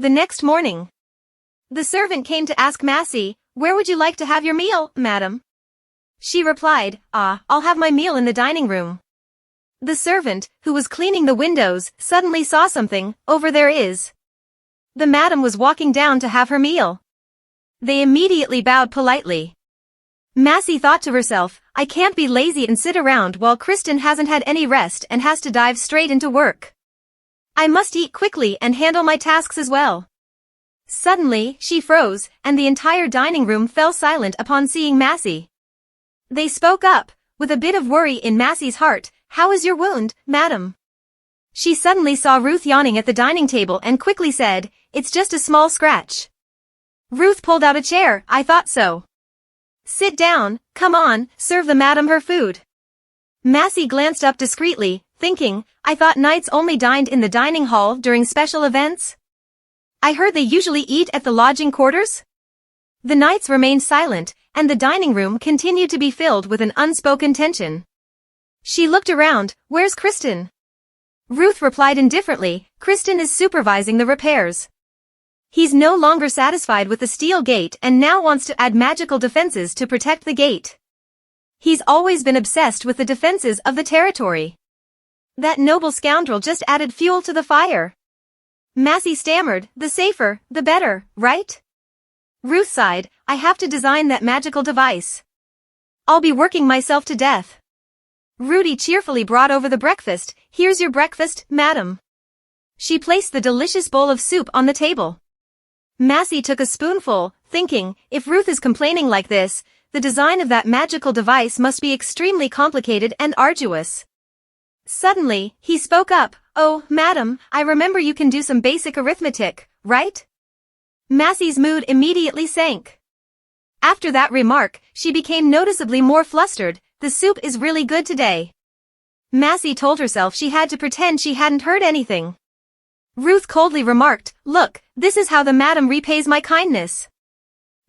The next morning, the servant came to ask Massey, "Where would you like to have your meal, madam?" She replied, "I'll have my meal in the dining room." The servant, who was cleaning the windows, suddenly saw something. "Over there is." The madam was walking down to have her meal. They immediately bowed politely. Massey thought to herself, "I can't be lazy and sit around while Kristen hasn't had any rest and has to dive straight into work. I must eat quickly and handle my tasks as well." Suddenly, she froze, and the entire dining room fell silent upon seeing Massey. They spoke up, with a bit of worry in Massey's heart. "How is your wound, madam?" She suddenly saw Ruth yawning at the dining table and quickly said, "It's just a small scratch." Ruth pulled out a chair. "I thought so. Sit down, come on, serve the madam her food." Massey glanced up discreetly, thinking, "I thought knights only dined in the dining hall during special events? I heard they usually eat at the lodging quarters?" The knights remained silent, and the dining room continued to be filled with an unspoken tension. She looked around. "Where's Kristen?" Ruth replied indifferently, "Kristen is supervising the repairs. He's no longer satisfied with the steel gate and now wants to add magical defenses to protect the gate. He's always been obsessed with the defenses of the territory. That noble scoundrel just added fuel to the fire." Massey stammered, "The safer, the better, right?" Ruth sighed, "I have to design that magical device. I'll be working myself to death." Rudy cheerfully brought over the breakfast. "Here's your breakfast, madam." She placed the delicious bowl of soup on the table. Massey took a spoonful, thinking, if Ruth is complaining like this, the design of that magical device must be extremely complicated and arduous. Suddenly, he spoke up, "Oh, madam, I remember you can do some basic arithmetic, right?" Massey's mood immediately sank. After that remark, she became noticeably more flustered. "The soup is really good today." Massey told herself she had to pretend she hadn't heard anything. Ruth coldly remarked, "Look, this is how the madam repays my kindness."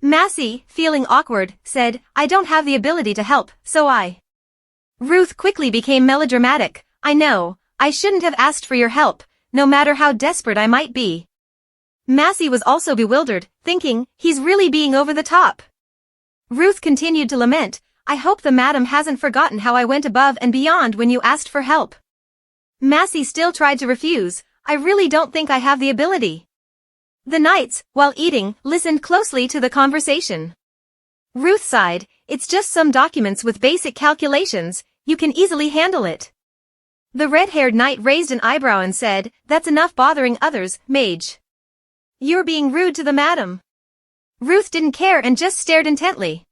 Massey, feeling awkward, said, "I don't have the ability to help, so I." Ruth quickly became melodramatic. "I know, I shouldn't have asked for your help, no matter how desperate I might be." Massey was also bewildered, thinking, he's really being over the top. Ruth continued to lament, "I hope the madam hasn't forgotten how I went above and beyond when you asked for help." Massey still tried to refuse, "I really don't think I have the ability." The knights, while eating, listened closely to the conversation. Ruth sighed, "It's just some documents with basic calculations, you can easily handle it." The red-haired knight raised an eyebrow and said, "That's enough bothering others, mage. You're being rude to the madam." Ruth didn't care and just stared intently.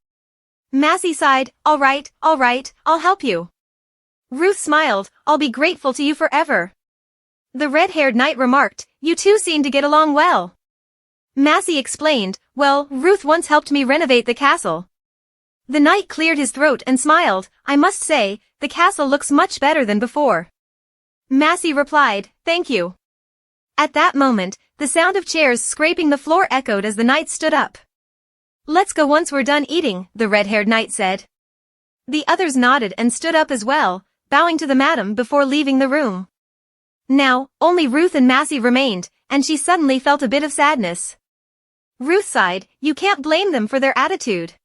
Massey sighed, all right, I'll help you." Ruth smiled, "I'll be grateful to you forever." The red-haired knight remarked, "You two seem to get along well." Massey explained, "Well, Ruth once helped me renovate the castle." The knight cleared his throat and smiled, "I must say, the castle looks much better than before." Massey replied, "Thank you." At that moment, the sound of chairs scraping the floor echoed as the knight stood up. "Let's go once we're done eating," the red-haired knight said. The others nodded and stood up as well, bowing to the madam before leaving the room. Now, only Ruth and Massey remained, and she suddenly felt a bit of sadness. Ruth sighed, "You can't blame them for their attitude.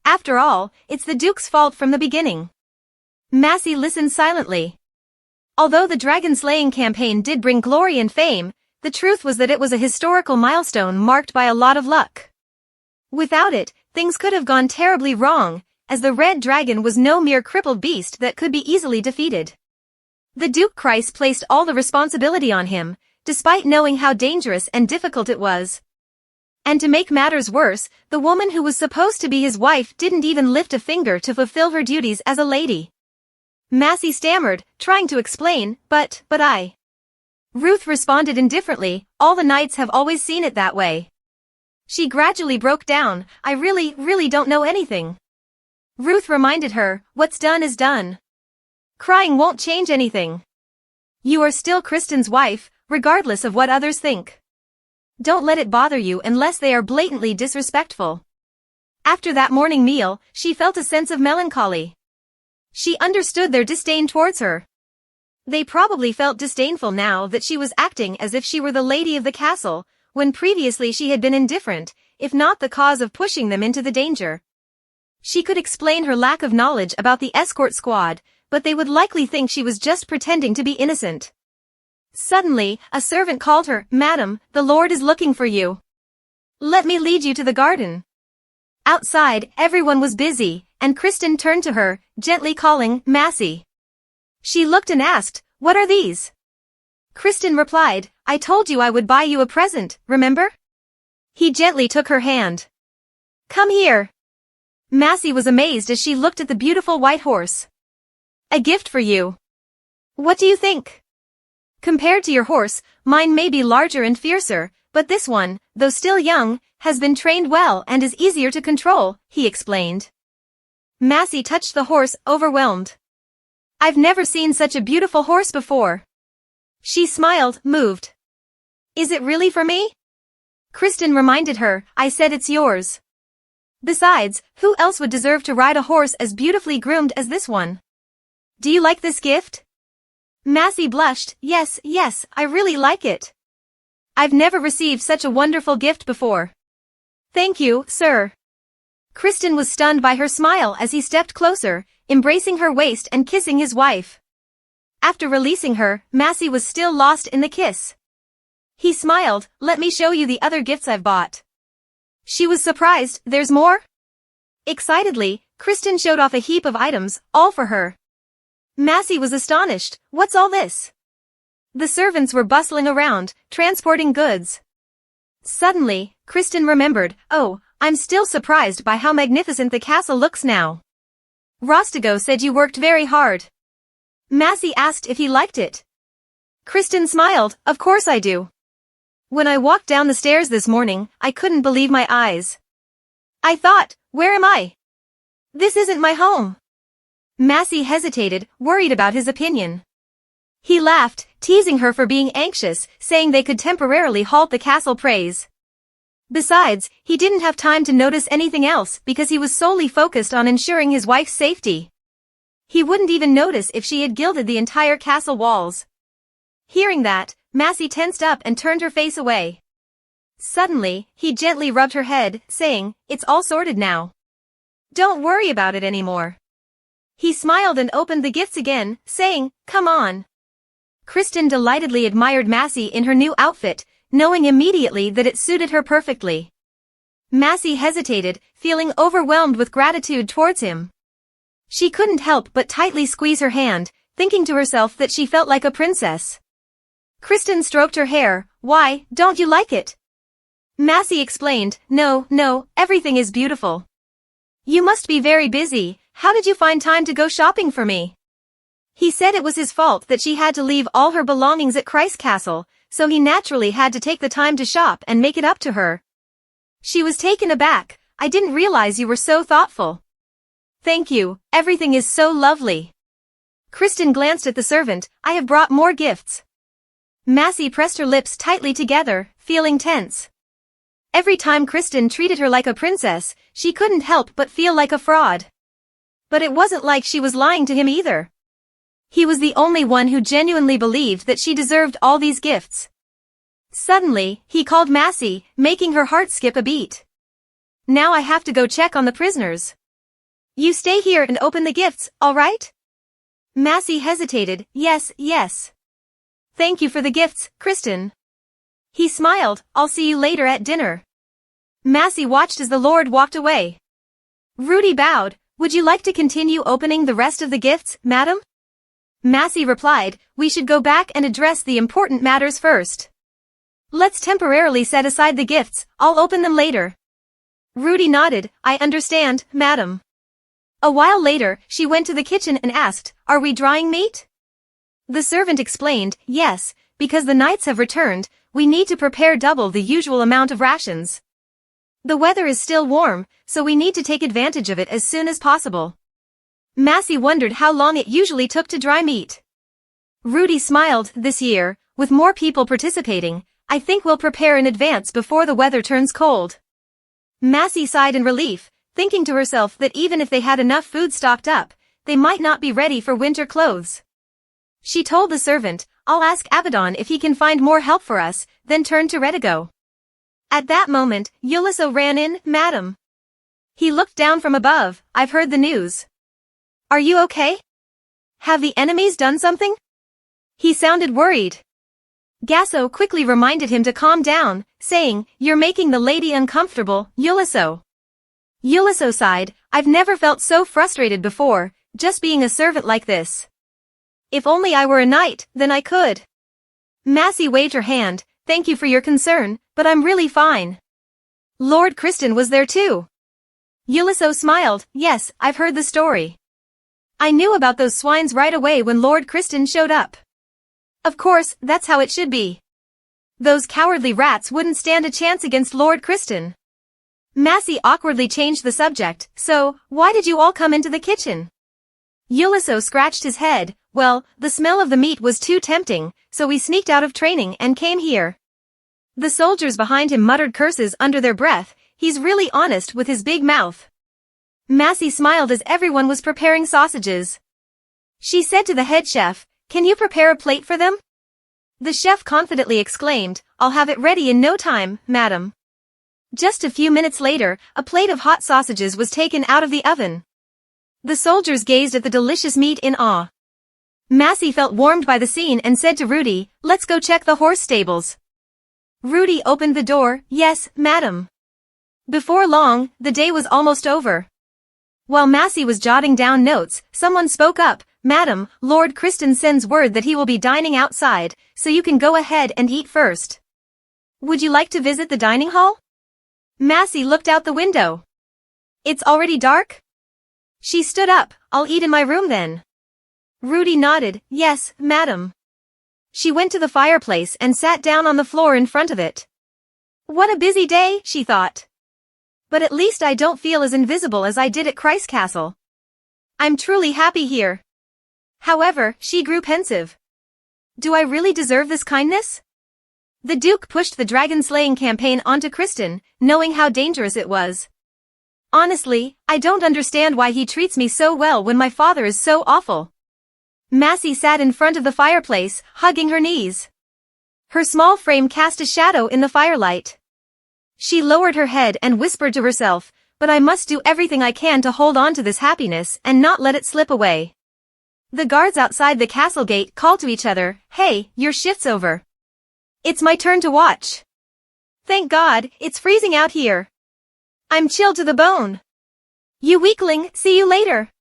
After all, it's the Duke's fault from the beginning." Massey listened silently. Although the dragon-slaying campaign did bring glory and fame, the truth was that it was a historical milestone marked by a lot of luck. Without it, things could have gone terribly wrong, as the red dragon was no mere crippled beast that could be easily defeated. The Duke Christ placed all the responsibility on him, despite knowing how dangerous and difficult it was. And to make matters worse, the woman who was supposed to be his wife didn't even lift a finger to fulfill her duties as a lady. Massey stammered, trying to explain, but I. Ruth responded indifferently, "All the knights have always seen it that way." She gradually broke down, "I really don't know anything." Ruth reminded her, "What's done is done. Crying won't change anything. You are still Kristen's wife, regardless of what others think. Don't let it bother you unless they are blatantly disrespectful." After that morning meal, she felt a sense of melancholy. She understood their disdain towards her. They probably felt disdainful now that she was acting as if she were the lady of the castle, when previously she had been indifferent, if not the cause of pushing them into the danger. She could explain her lack of knowledge about the escort squad, but they would likely think she was just pretending to be innocent. Suddenly, a servant called her, "Madam, the Lord is looking for you. Let me lead you to the garden." Outside, everyone was busy, and Kristen turned to her, gently calling, "Massey." She looked and asked, "What are these?" Kristen replied, "I told you I would buy you a present, remember?" He gently took her hand. "Come here." Massey was amazed as she looked at the beautiful white horse. "A gift for you. What do you think? Compared to your horse, mine may be larger and fiercer, but this one, though still young, has been trained well and is easier to control," he explained. Massey touched the horse, overwhelmed. "I've never seen such a beautiful horse before." She smiled, moved. "Is it really for me?" Kristen reminded her, "I said it's yours. Besides, who else would deserve to ride a horse as beautifully groomed as this one? Do you like this gift?" Massey blushed, Yes, I really like it. I've never received such a wonderful gift before." "Thank you, sir." Kristen was stunned by her smile as he stepped closer, embracing her waist and kissing his wife. After releasing her, Massey was still lost in the kiss. He smiled, "Let me show you the other gifts I've bought." She was surprised, "There's more?" Excitedly, Kristen showed off a heap of items, all for her. Massey was astonished, "What's all this?" The servants were bustling around, transporting goods. Suddenly, Kristen remembered, "Oh, I'm still surprised by how magnificent the castle looks now. Rostigo said you worked very hard." Massey asked if he liked it. Kristen smiled, "Of course I do. When I walked down the stairs this morning, I couldn't believe my eyes. I thought, where am I? This isn't my home." Massey hesitated, worried about his opinion. He laughed, teasing her for being anxious, saying they could temporarily halt the castle praise. Besides, he didn't have time to notice anything else because he was solely focused on ensuring his wife's safety. He wouldn't even notice if she had gilded the entire castle walls. Hearing that, Massey tensed up and turned her face away. Suddenly, he gently rubbed her head, saying, "It's all sorted now. Don't worry about it anymore." He smiled and opened the gifts again, saying, "Come on." Kristen delightedly admired Massey in her new outfit, knowing immediately that it suited her perfectly. Massey hesitated, feeling overwhelmed with gratitude towards him. She couldn't help but tightly squeeze her hand, thinking to herself that she felt like a princess. Kristen stroked her hair, "Why, don't you like it?" Massey explained, No, everything is beautiful. You must be very busy. How did you find time to go shopping for me?" He said it was his fault that she had to leave all her belongings at Christ Castle, so he naturally had to take the time to shop and make it up to her. She was taken aback. "I didn't realize you were so thoughtful." "Thank you, everything is so lovely." Kristen glanced at the servant, "I have brought more gifts." Massey pressed her lips tightly together, feeling tense. Every time Kristen treated her like a princess, she couldn't help but feel like a fraud. But it wasn't like she was lying to him either. He was the only one who genuinely believed that she deserved all these gifts. Suddenly, he called Massey, making her heart skip a beat. "Now I have to go check on the prisoners. You stay here and open the gifts, all right?" Massey hesitated, Yes. "Thank you for the gifts, Kristen." He smiled, "I'll see you later at dinner." Massey watched as the Lord walked away. Rudy bowed, "Would you like to continue opening the rest of the gifts, madam?" Massey replied, "We should go back and address the important matters first. Let's temporarily set aside the gifts, I'll open them later." Rudy nodded, "I understand, madam." A while later, she went to the kitchen and asked, "Are we drying meat?" The servant explained, "Yes, because the knights have returned, we need to prepare double the usual amount of rations. The weather is still warm, so we need to take advantage of it as soon as possible." Massey wondered how long it usually took to dry meat. Rudy smiled, "This year, with more people participating, I think we'll prepare in advance before the weather turns cold." Massey sighed in relief, thinking to herself that even if they had enough food stocked up, they might not be ready for winter clothes. She told the servant, "I'll ask Abaddon if he can find more help for us," then turned to Redigo. At that moment, Yuliso ran in, "Madam." He looked down from above. "I've heard the news. Are you okay? Have the enemies done something?" He sounded worried. Gasso quickly reminded him to calm down, saying, "You're making the lady uncomfortable, Yuliso." Yuliso sighed, "I've never felt so frustrated before, just being a servant like this. If only I were a knight, then I could." Massey waved her hand, "Thank you for your concern, but I'm really fine." Lord Kristen was there too. Yuliso smiled, "Yes, I've heard the story. I knew about those swines right away when Lord Kristen showed up. Of course, that's how it should be. Those cowardly rats wouldn't stand a chance against Lord Kristen." Massey awkwardly changed the subject, "So, why did you all come into the kitchen?" Yuliso scratched his head, "Well, the smell of the meat was too tempting, so we sneaked out of training and came here." The soldiers behind him muttered curses under their breath. "He's really honest with his big mouth." Massey smiled as everyone was preparing sausages. She said to the head chef, "Can you prepare a plate for them?" The chef confidently exclaimed, "I'll have it ready in no time, madam." Just a few minutes later, a plate of hot sausages was taken out of the oven. The soldiers gazed at the delicious meat in awe. Massey felt warmed by the scene and said to Rudy, "Let's go check the horse stables." Rudy opened the door, "Yes, madam." Before long, the day was almost over. While Massey was jotting down notes, someone spoke up, "Madam, Lord Kristen sends word that he will be dining outside, so you can go ahead and eat first. Would you like to visit the dining hall?" Massey looked out the window. "It's already dark?" She stood up, "I'll eat in my room then." Rudy nodded, "Yes, madam." She went to the fireplace and sat down on the floor in front of it. "What a busy day," she thought. "But at least I don't feel as invisible as I did at Christ Castle. I'm truly happy here." However, she grew pensive. "Do I really deserve this kindness?" The Duke pushed the dragon-slaying campaign onto Kristen, knowing how dangerous it was. "Honestly, I don't understand why he treats me so well when my father is so awful." Massey sat in front of the fireplace, hugging her knees. Her small frame cast a shadow in the firelight. She lowered her head and whispered to herself, "But I must do everything I can to hold on to this happiness and not let it slip away." The guards outside the castle gate called to each other, "Hey, your shift's over. It's my turn to watch." "Thank God, it's freezing out here. I'm chilled to the bone." "You weakling, see you later."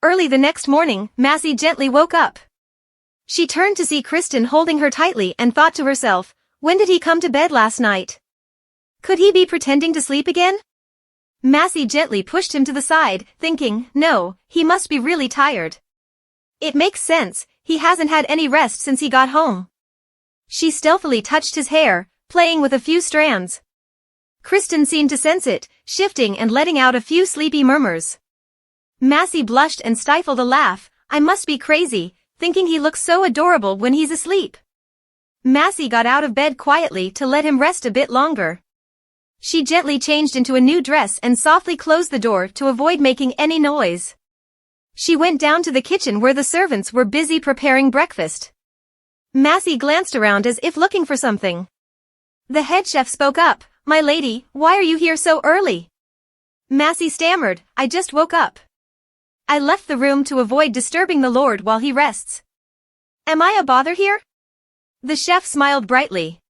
Early the next morning, Massey gently woke up. She turned to see Kristen holding her tightly and thought to herself, "When did he come to bed last night? Could he be pretending to sleep again?" Massey gently pushed him to the side, thinking, "No, he must be really tired. It makes sense, he hasn't had any rest since he got home." She stealthily touched his hair, playing with a few strands. Kristen seemed to sense it, shifting and letting out a few sleepy murmurs. Massey blushed and stifled a laugh. "I must be crazy, thinking he looks so adorable when he's asleep." Massey got out of bed quietly to let him rest a bit longer. She gently changed into a new dress and softly closed the door to avoid making any noise. She went down to the kitchen where the servants were busy preparing breakfast. Massey glanced around as if looking for something. The head chef spoke up, "My lady, why are you here so early?" Massey stammered, "I just woke up. I left the room to avoid disturbing the Lord while he rests." "Am I a bother here?" The chef smiled brightly.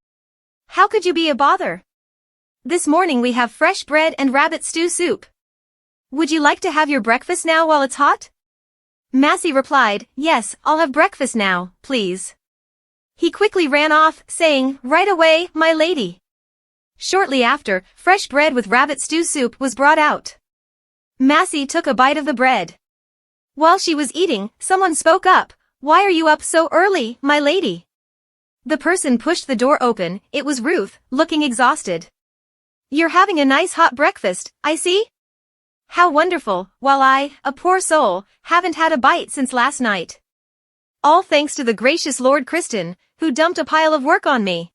"How could you be a bother? This morning we have fresh bread and rabbit stew soup. Would you like to have your breakfast now while it's hot?" Massey replied, "Yes, I'll have breakfast now, please." He quickly ran off, saying, "Right away, my lady." Shortly after, fresh bread with rabbit stew soup was brought out. Massey took a bite of the bread. While she was eating, someone spoke up, "Why are you up so early, my lady?" The person pushed the door open. It was Ruth, looking exhausted. "You're having a nice hot breakfast, I see? How wonderful, while I, a poor soul, haven't had a bite since last night. All thanks to the gracious Lord Kristen, who dumped a pile of work on me."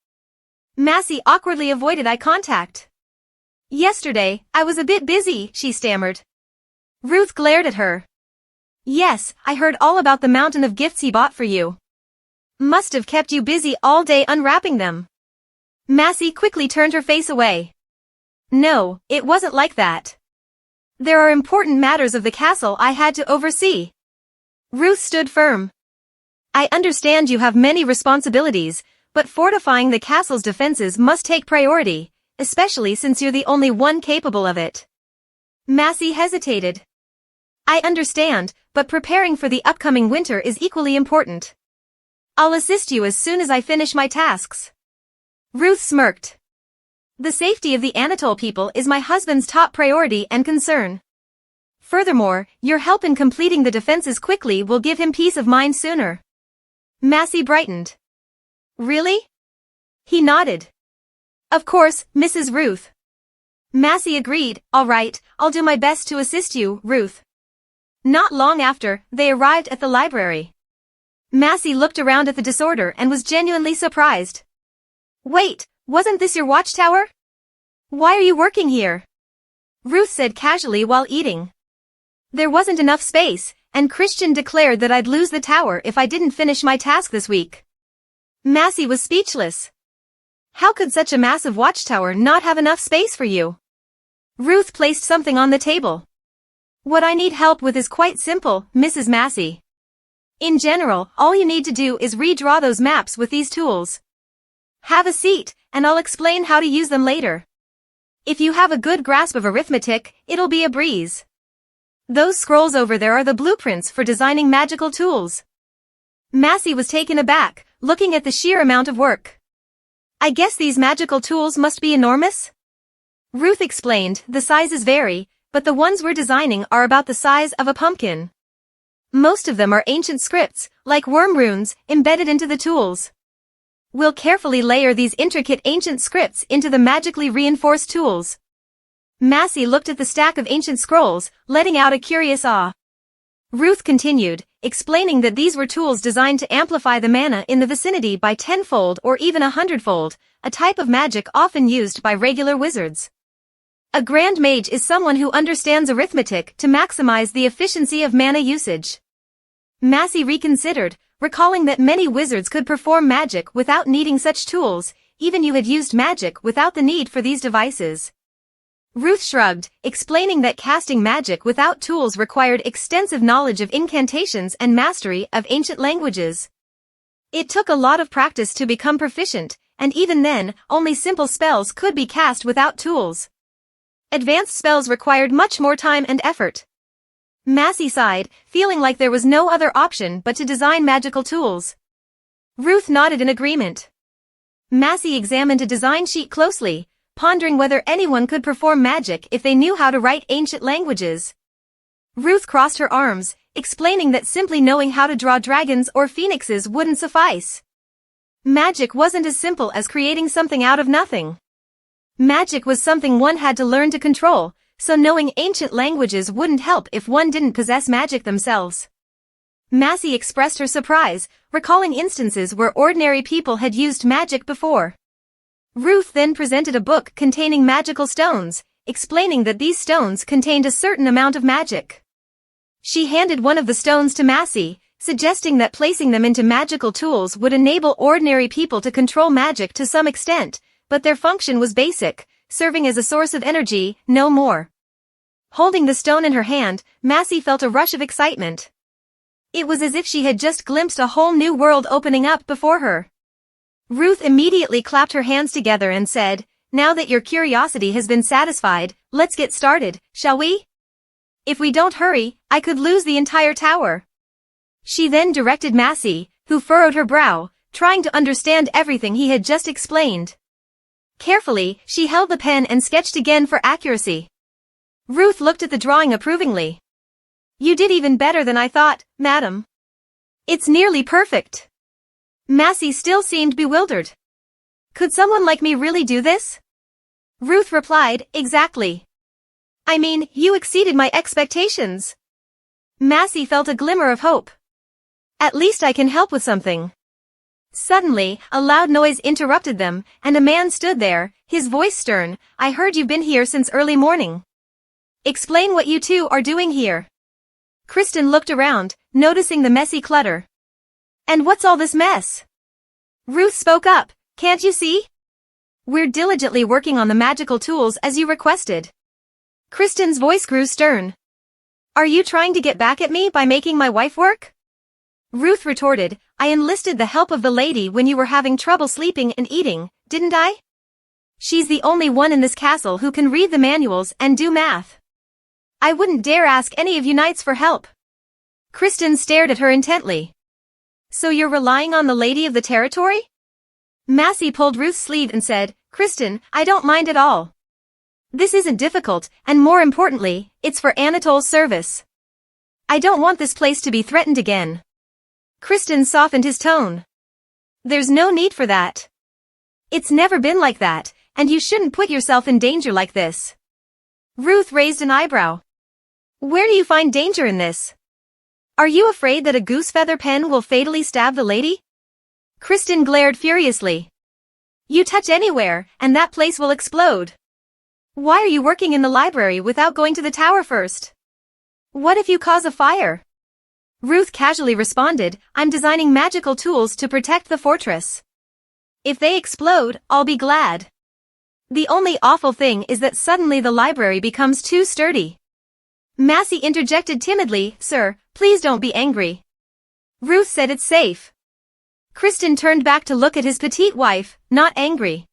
Massey awkwardly avoided eye contact. "Yesterday, I was a bit busy," she stammered. Ruth glared at her. "Yes, I heard all about the mountain of gifts he bought for you. Must have kept you busy all day unwrapping them." Massey quickly turned her face away. No, it wasn't like that. There are important matters of the castle I had to oversee. Ruth stood firm. I understand you have many responsibilities, but fortifying the castle's defenses must take priority, especially since you're the only one capable of it. Massey hesitated. I understand, but preparing for the upcoming winter is equally important. I'll assist you as soon as I finish my tasks. Ruth smirked. The safety of the Anatole people is my husband's top priority and concern. Furthermore, your help in completing the defenses quickly will give him peace of mind sooner. Massey brightened. Really? He nodded. Of course, Mrs. Ruth. Massey agreed. All right, I'll do my best to assist you, Ruth. Not long after, they arrived at the library. Massey looked around at the disorder and was genuinely surprised. Wait, wasn't this your watchtower? Why are you working here? Ruth said casually while eating. There wasn't enough space, and Kristen declared that I'd lose the tower if I didn't finish my task this week. Massey was speechless. How could such a massive watchtower not have enough space for you? Ruth placed something on the table. What I need help with is quite simple, Mrs. Massey. In general, all you need to do is redraw those maps with these tools. Have a seat, and I'll explain how to use them later. If you have a good grasp of arithmetic, it'll be a breeze. Those scrolls over there are the blueprints for designing magical tools. Massey was taken aback, looking at the sheer amount of work. I guess these magical tools must be enormous? Ruth explained, the sizes vary, but the ones we're designing are about the size of a pumpkin. Most of them are ancient scripts, like worm runes, embedded into the tools. We'll carefully layer these intricate ancient scripts into the magically reinforced tools. Massey looked at the stack of ancient scrolls, letting out a curious awe. Ruth continued, explaining that these were tools designed to amplify the mana in the vicinity by 10-fold or even 100-fold, a type of magic often used by regular wizards. A Grand Mage is someone who understands arithmetic to maximize the efficiency of mana usage. Massey reconsidered, recalling that many wizards could perform magic without needing such tools, even you had used magic without the need for these devices. Ruth shrugged, explaining that casting magic without tools required extensive knowledge of incantations and mastery of ancient languages. It took a lot of practice to become proficient, and even then, only simple spells could be cast without tools. Advanced spells required much more time and effort. Massey sighed, feeling like there was no other option but to design magical tools. Ruth nodded in agreement. Massey examined a design sheet closely, pondering whether anyone could perform magic if they knew how to write ancient languages. Ruth crossed her arms, explaining that simply knowing how to draw dragons or phoenixes wouldn't suffice. Magic wasn't as simple as creating something out of nothing. Magic was something one had to learn to control, so knowing ancient languages wouldn't help if one didn't possess magic themselves. Massey expressed her surprise, recalling instances where ordinary people had used magic before. Ruth then presented a book containing magical stones, explaining that these stones contained a certain amount of magic. She handed one of the stones to Massey, suggesting that placing them into magical tools would enable ordinary people to control magic to some extent, but their function was basic, serving as a source of energy, no more. Holding the stone in her hand, Massey felt a rush of excitement. It was as if she had just glimpsed a whole new world opening up before her. Ruth immediately clapped her hands together and said, "Now that your curiosity has been satisfied, let's get started, shall we? If we don't hurry, I could lose the entire tower." She then directed Massey, who furrowed her brow, trying to understand everything he had just explained. Carefully, she held the pen and sketched again for accuracy. Ruth looked at the drawing approvingly. "You did even better than I thought, madam. It's nearly perfect." Massey still seemed bewildered. "Could someone like me really do this?" Ruth replied, "Exactly. I mean, you exceeded my expectations." Massey felt a glimmer of hope. "At least I can help with something." Suddenly, a loud noise interrupted them, and a man stood there, his voice stern. "I heard you've been here since early morning. Explain what you two are doing here." Kristen looked around, noticing the messy clutter. "And what's all this mess?" Ruth spoke up, "Can't you see? We're diligently working on the magical tools as you requested. Kristen's voice grew stern. Are you trying to get back at me by making my wife work? Ruth retorted, I enlisted the help of the lady when you were having trouble sleeping and eating, didn't I? She's the only one in this castle who can read the manuals and do math. I wouldn't dare ask any of you knights for help. Kristen stared at her intently. So you're relying on the lady of the territory? Massey pulled Ruth's sleeve and said, Kristen, I don't mind at all. This isn't difficult, and more importantly, it's for Anatole's service. I don't want this place to be threatened again. Kristen softened his tone. There's no need for that. It's never been like that, and you shouldn't put yourself in danger like this. Ruth raised an eyebrow. Where do you find danger in this? Are you afraid that a goose feather pen will fatally stab the lady? Kristen glared furiously. You touch anywhere, and that place will explode. Why are you working in the library without going to the tower first? What if you cause a fire? Ruth casually responded, I'm designing magical tools to protect the fortress. If they explode, I'll be glad. The only awful thing is that suddenly the library becomes too sturdy. Massey interjected timidly, Sir, please don't be angry. Ruth said it's safe. Kristen turned back to look at his petite wife, not angry.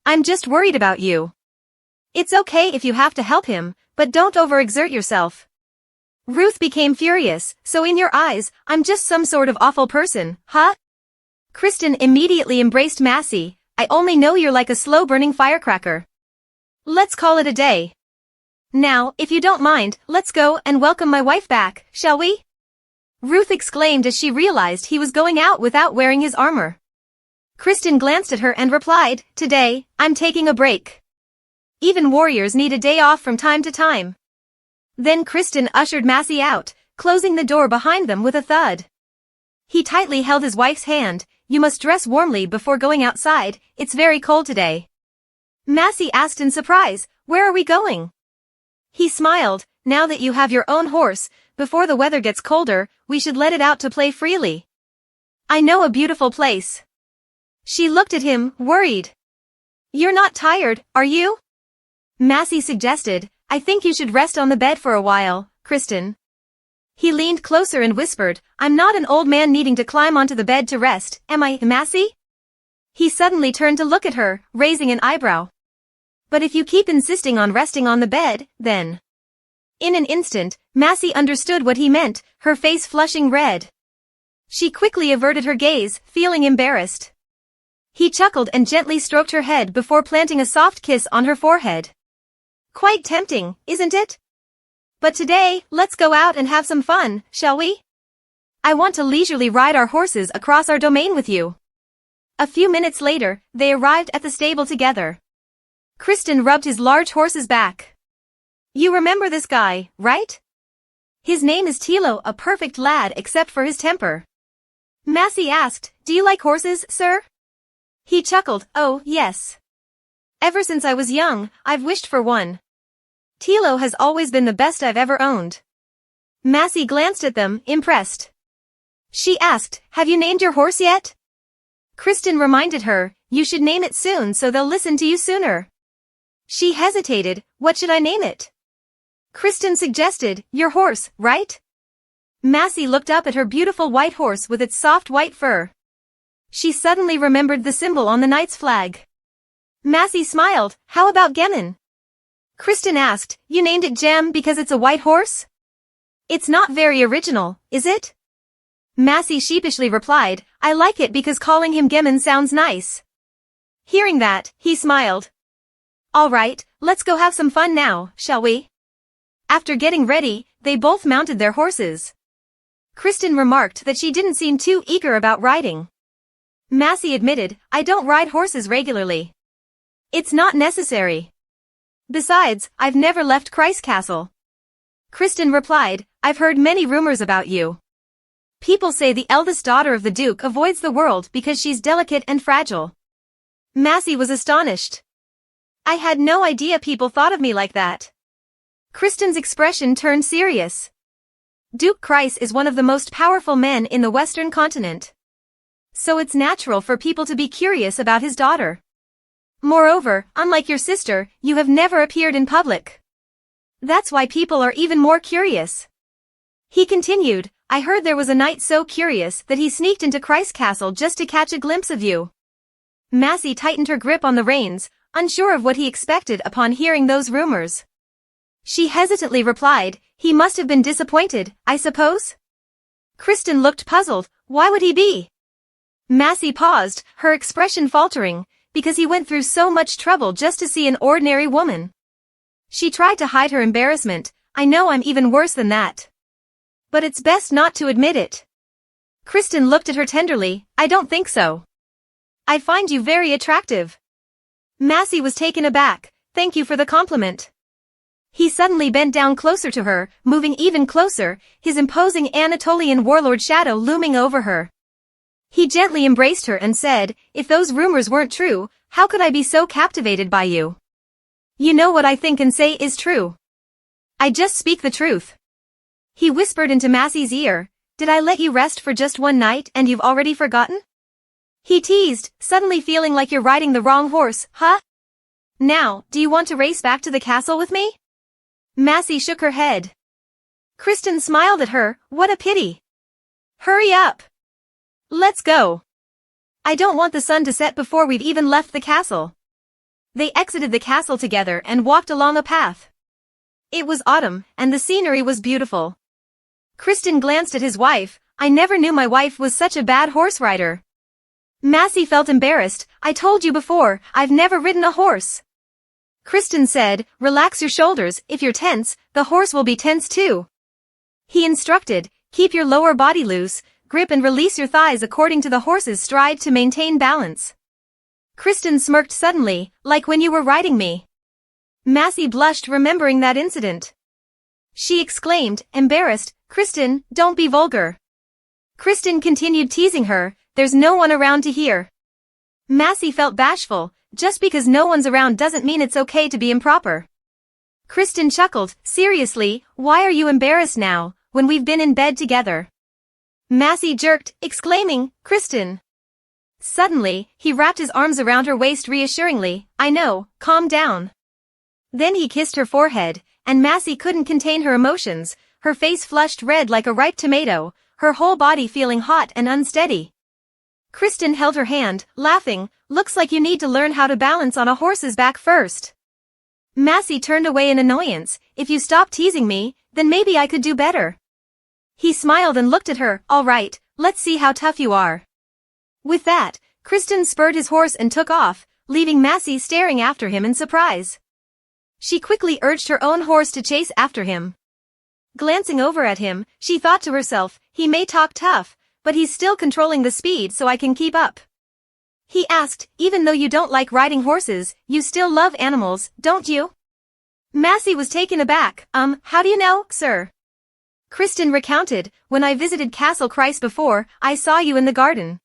I'm just worried about you. It's okay if you have to help him, but don't overexert yourself. Ruth became furious, so in your eyes, I'm just some sort of awful person, huh? Kristen immediately embraced Massey, I only know you're like a slow-burning firecracker. Let's call it a day. Now, if you don't mind, let's go and welcome my wife back, shall we? Ruth exclaimed as she realized he was going out without wearing his armor. Kristen glanced at her and replied, Today, I'm taking a break. Even warriors need a day off from time to time. Then Kristen ushered Massey out, closing the door behind them with a thud. He tightly held his wife's hand, You must dress warmly before going outside, it's very cold today. Massey asked in surprise, Where are we going? He smiled, Now that you have your own horse, before the weather gets colder, we should let it out to play freely. I know a beautiful place. She looked at him, worried. You're not tired, are you? Massey suggested, I think you should rest on the bed for a while, Kristen. He leaned closer and whispered, I'm not an old man needing to climb onto the bed to rest, am I, Massey? He suddenly turned to look at her, raising an eyebrow. But if you keep insisting on resting on the bed, then... In an instant, Massey understood what he meant, her face flushing red. She quickly averted her gaze, feeling embarrassed. He chuckled and gently stroked her head before planting a soft kiss on her forehead. Quite tempting, isn't it? But today, let's go out and have some fun, shall we? I want to leisurely ride our horses across our domain with you. A few minutes later, they arrived at the stable together. Kristen rubbed his large horse's back. You remember this guy, right? His name is Tilo, a perfect lad except for his temper. Massey asked, Do you like horses, sir? He chuckled, Oh, yes. Ever since I was young, I've wished for one. Tilo has always been the best I've ever owned. Massey glanced at them, impressed. She asked, Have you named your horse yet? Kristen reminded her, You should name it soon so they'll listen to you sooner. She hesitated, What should I name it? Kristen suggested, Your horse, right? Massey looked up at her beautiful white horse with its soft white fur. She suddenly remembered the symbol on the knight's flag. Massey smiled, How about Gemin? Kristen asked, You named it Gem because it's a white horse? It's not very original, is it? Massey sheepishly replied, I like it because calling him Gemin sounds nice. Hearing that, he smiled. All right, let's go have some fun now, shall we? After getting ready, they both mounted their horses. Kristen remarked that she didn't seem too eager about riding. Massey admitted, I don't ride horses regularly. It's not necessary. Besides, I've never left Christ Castle. Kristen replied, I've heard many rumors about you. People say the eldest daughter of the Duke avoids the world because she's delicate and fragile. Massey was astonished. I had no idea people thought of me like that. Kristen's expression turned serious. Duke Chryse is one of the most powerful men in the Western continent. So it's natural for people to be curious about his daughter. Moreover, unlike your sister, you have never appeared in public. That's why people are even more curious. He continued, I heard there was a knight so curious that he sneaked into Christ's castle just to catch a glimpse of you. Massey tightened her grip on the reins, unsure of what he expected upon hearing those rumors. She hesitantly replied, he must have been disappointed, I suppose? Kristen looked puzzled. Why would he be? Massey paused, her expression faltering, because he went through so much trouble just to see an ordinary woman. She tried to hide her embarrassment. I know I'm even worse than that. But it's best not to admit it. Kristen looked at her tenderly. I don't think so. I find you very attractive. Massey was taken aback. Thank you for the compliment. He suddenly bent down closer to her, moving even closer, his imposing Anatolian warlord shadow looming over her. He gently embraced her and said, if those rumors weren't true, how could I be so captivated by you? You know what I think and say is true. I just speak the truth. He whispered into Massey's ear, did I let you rest for just one night and you've already forgotten? He teased, suddenly feeling like you're riding the wrong horse, huh? Now, do you want to race back to the castle with me? Massey shook her head. Kristen smiled at her, what a pity. Hurry up. Let's go. I don't want the sun to set before we've even left the castle. They exited the castle together and walked along a path. It was autumn, and the scenery was beautiful. Kristen glanced at his wife. I never knew my wife was such a bad horse rider. Massey felt embarrassed. I told you before, I've never ridden a horse. Kristen said, relax your shoulders, if you're tense, the horse will be tense too. He instructed, keep your lower body loose, grip and release your thighs according to the horse's stride to maintain balance. Kristen smirked suddenly, like when you were riding me. Massey blushed remembering that incident. She exclaimed, embarrassed, Kristen, don't be vulgar. Kristen continued teasing her, there's no one around to hear. Massey felt bashful. Just because no one's around doesn't mean it's okay to be improper. Kristen chuckled, seriously, why are you embarrassed now, when we've been in bed together? Massey jerked, exclaiming, Kristen. Suddenly, he wrapped his arms around her waist reassuringly, I know, calm down. Then he kissed her forehead, and Massey couldn't contain her emotions, her face flushed red like a ripe tomato, her whole body feeling hot and unsteady. Kristen held her hand, laughing, looks like you need to learn how to balance on a horse's back first. Massey turned away in annoyance, if you stop teasing me, then maybe I could do better. He smiled and looked at her, all right, let's see how tough you are. With that, Kristen spurred his horse and took off, leaving Massey staring after him in surprise. She quickly urged her own horse to chase after him. Glancing over at him, she thought to herself, he may talk tough, but he's still controlling the speed so I can keep up. He asked, even though you don't like riding horses, you still love animals, don't you? Massey was taken aback, how do you know, sir? Kristen recounted, when I visited Castle Christ before, I saw you in the garden.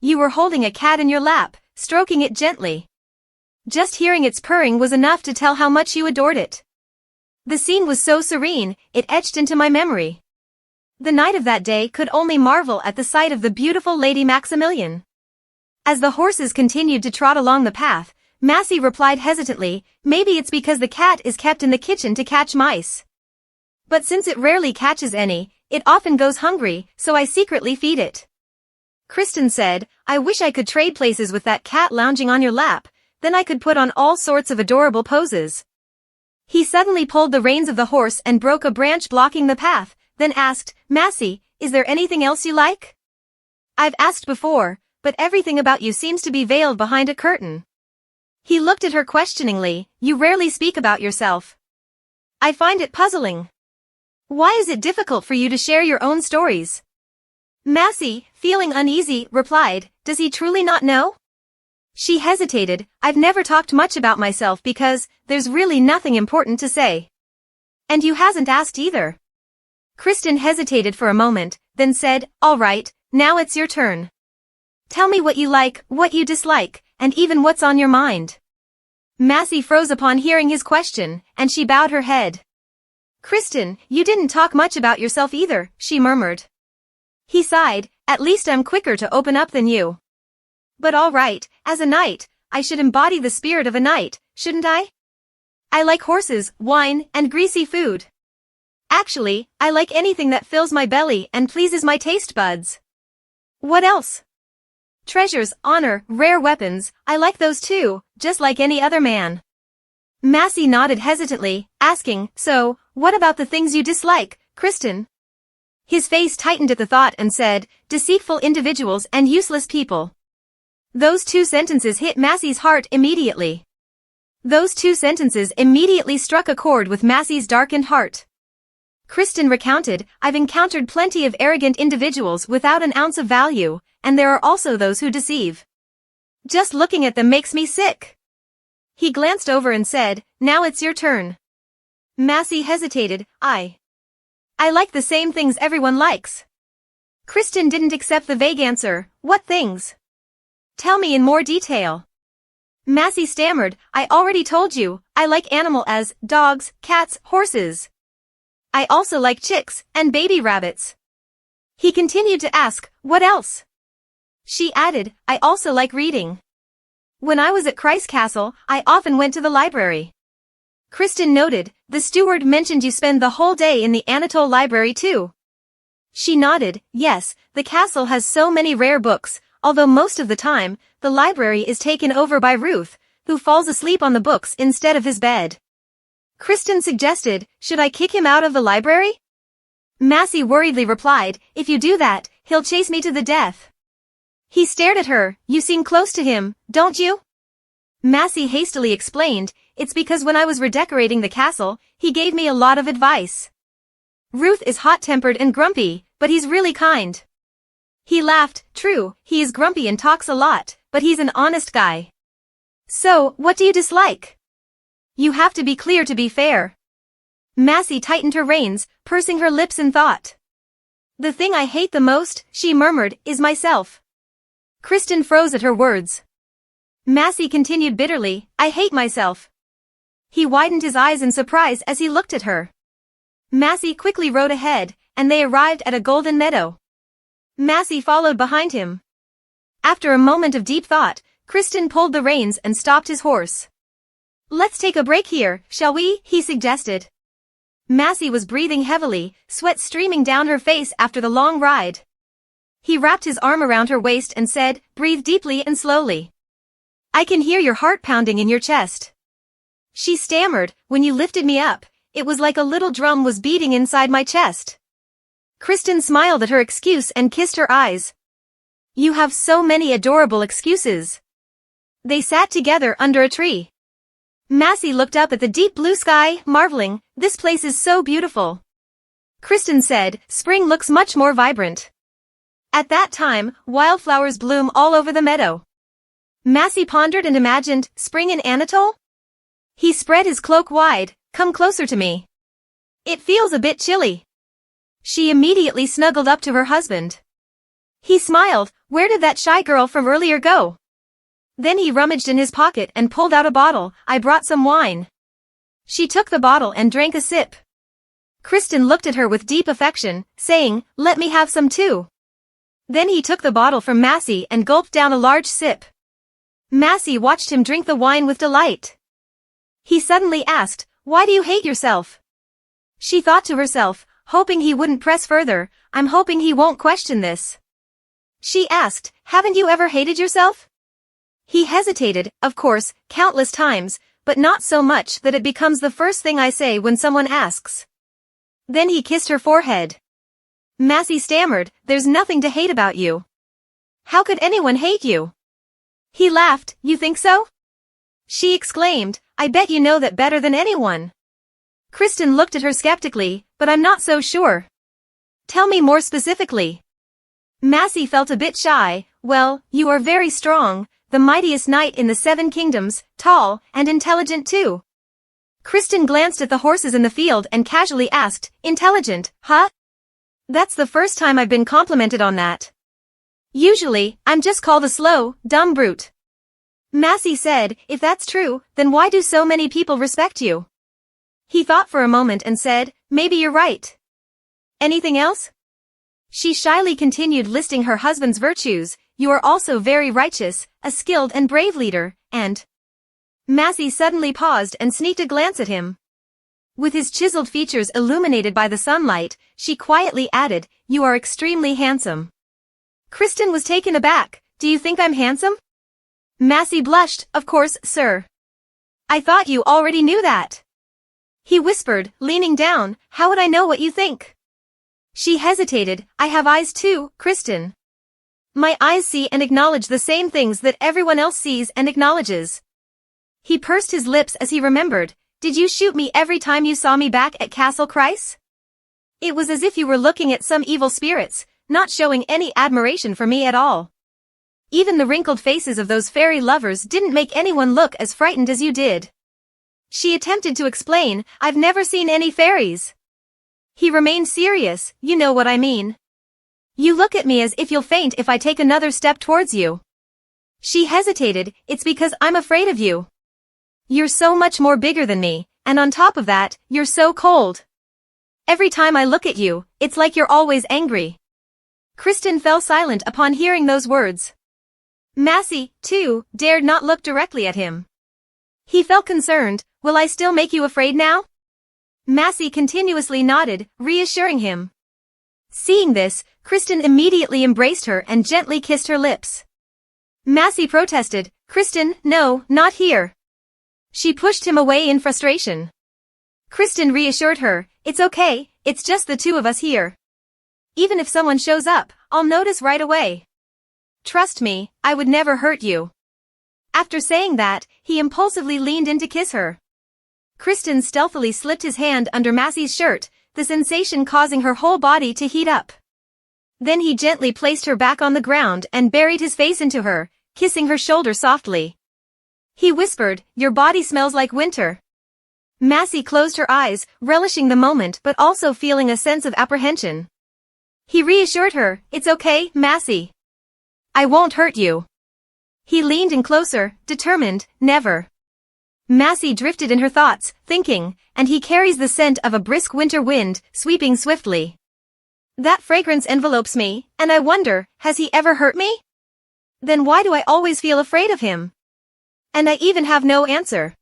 You were holding a cat in your lap, stroking it gently. Just hearing its purring was enough to tell how much you adored it. The scene was so serene, it etched into my memory. The knight of that day could only marvel at the sight of the beautiful Lady Maximilian. As the horses continued to trot along the path, Massey replied hesitantly, maybe it's because the cat is kept in the kitchen to catch mice. But since it rarely catches any, it often goes hungry, so I secretly feed it. Kristen said, I wish I could trade places with that cat lounging on your lap, then I could put on all sorts of adorable poses. He suddenly pulled the reins of the horse and broke a branch blocking the path, then asked, Massey, is there anything else you like? I've asked before, but everything about you seems to be veiled behind a curtain. He looked at her questioningly, you rarely speak about yourself. I find it puzzling. Why is it difficult for you to share your own stories? Massey, feeling uneasy, replied, does he truly not know? She hesitated, I've never talked much about myself because there's really nothing important to say. And you hasn't asked either. Kristen hesitated for a moment, then said, all right, now it's your turn. Tell me what you like, what you dislike, and even what's on your mind. Massey froze upon hearing his question, and she bowed her head. Kristen, you didn't talk much about yourself either, she murmured. He sighed, at least I'm quicker to open up than you. But all right, as a knight, I should embody the spirit of a knight, shouldn't I? I like horses, wine, and greasy food. Actually, I like anything that fills my belly and pleases my taste buds. What else? Treasures, honor, rare weapons, I like those too, just like any other man. Massey nodded hesitantly, asking, so, what about the things you dislike, Kristen? His face tightened at the thought and said, deceitful individuals and useless people. Those two sentences hit Massey's heart immediately. Those two sentences immediately struck a chord with Massey's darkened heart. Kristen recounted, I've encountered plenty of arrogant individuals without an ounce of value, and there are also those who deceive. Just looking at them makes me sick. He glanced over and said, now it's your turn. Massey hesitated, I like the same things everyone likes. Kristen didn't accept the vague answer, what things? Tell me in more detail. Massey stammered, I already told you, I like animal as dogs, cats, horses. I also like chicks and baby rabbits. He continued to ask, what else? She added, I also like reading. When I was at Christ Castle, I often went to the library. Kristen noted, the steward mentioned you spend the whole day in the Anatole library too. She nodded, yes, the castle has so many rare books, although most of the time, the library is taken over by Ruth, who falls asleep on the books instead of his bed. Kristen suggested, should I kick him out of the library? Massey worriedly replied, if you do that, he'll chase me to the death. He stared at her, you seem close to him, don't you? Massey hastily explained, it's because when I was redecorating the castle, he gave me a lot of advice. Ruth is hot-tempered and grumpy, but he's really kind. He laughed, true, he is grumpy and talks a lot, but he's an honest guy. So, what do you dislike? You have to be clear to be fair. Massey tightened her reins, pursing her lips in thought. The thing I hate the most, she murmured, is myself. Kristen froze at her words. Massey continued bitterly, I hate myself. He widened his eyes in surprise as he looked at her. Massey quickly rode ahead, and they arrived at a golden meadow. Massey followed behind him. After a moment of deep thought, Kristen pulled the reins and stopped his horse. Let's take a break here, shall we? He suggested. Massey was breathing heavily, sweat streaming down her face after the long ride. He wrapped his arm around her waist and said, breathe deeply and slowly. I can hear your heart pounding in your chest. She stammered, when you lifted me up, it was like a little drum was beating inside my chest. Kristen smiled at her excuse and kissed her eyes. You have so many adorable excuses. They sat together under a tree. Massey looked up at the deep blue sky, marveling, this place is so beautiful. Kristen said, spring looks much more vibrant. At that time, wildflowers bloom all over the meadow. Massey pondered and imagined, spring in Anatole? He spread his cloak wide, come closer to me. It feels a bit chilly. She immediately snuggled up to her husband. He smiled, where did that shy girl from earlier go? Then he rummaged in his pocket and pulled out a bottle, I brought some wine. She took the bottle and drank a sip. Kristen looked at her with deep affection, saying, let me have some too. Then he took the bottle from Massey and gulped down a large sip. Massey watched him drink the wine with delight. He suddenly asked, why do you hate yourself? She thought to herself, hoping he wouldn't press further, I'm hoping he won't question this. She asked, haven't you ever hated yourself? He hesitated, of course, countless times, but not so much that it becomes the first thing I say when someone asks. Then he kissed her forehead. Massey stammered, there's nothing to hate about you. How could anyone hate you? He laughed, you think so? She exclaimed, I bet you know that better than anyone. Kristen looked at her skeptically, but I'm not so sure. Tell me more specifically. Massey felt a bit shy, well, you are very strong, the mightiest knight in the 7 kingdoms, tall, and intelligent too. Kristen glanced at the horses in the field and casually asked, intelligent, huh? That's the first time I've been complimented on that. Usually, I'm just called a slow, dumb brute. Massey said, if that's true, then why do so many people respect you? He thought for a moment and said, maybe you're right. Anything else? She shyly continued listing her husband's virtues, you are also very righteous, a skilled and brave leader, and... Massey suddenly paused and sneaked a glance at him. With his chiseled features illuminated by the sunlight, she quietly added, "You are extremely handsome." Kristen was taken aback. "Do you think I'm handsome?" Massey blushed. "Of course, sir. I thought you already knew that." He whispered, leaning down, "How would I know what you think?" She hesitated. "I have eyes too, Kristen. My eyes see and acknowledge the same things that everyone else sees and acknowledges." He pursed his lips as he remembered. "Did you shoot me every time you saw me back at Castle Kreis? It was as if you were looking at some evil spirits, not showing any admiration for me at all. Even the wrinkled faces of those fairy lovers didn't make anyone look as frightened as you did." She attempted to explain, "I've never seen any fairies." He remained serious. "You know what I mean. You look at me as if you'll faint if I take another step towards you." She hesitated. "It's because I'm afraid of you. You're so much more bigger than me, and on top of that, you're so cold. Every time I look at you, it's like you're always angry." Kristen fell silent upon hearing those words. Massey, too, dared not look directly at him. He felt concerned. "Will I still make you afraid now?" Massey continuously nodded, reassuring him. Seeing this, Kristen immediately embraced her and gently kissed her lips. Massey protested, "Kristen, no, not here." She pushed him away in frustration. Kristen reassured her, "It's okay, it's just the two of us here. Even if someone shows up, I'll notice right away. Trust me, I would never hurt you." After saying that, he impulsively leaned in to kiss her. Kristen stealthily slipped his hand under Massey's shirt, the sensation causing her whole body to heat up. Then he gently placed her back on the ground and buried his face into her, kissing her shoulder softly. He whispered, "Your body smells like winter." Massey closed her eyes, relishing the moment but also feeling a sense of apprehension. He reassured her, "It's okay, Massey. I won't hurt you." He leaned in closer, determined, "Never." Massey drifted in her thoughts, thinking, "And he carries the scent of a brisk winter wind, sweeping swiftly. That fragrance envelopes me, and I wonder, has he ever hurt me? Then why do I always feel afraid of him? And I even have no answer."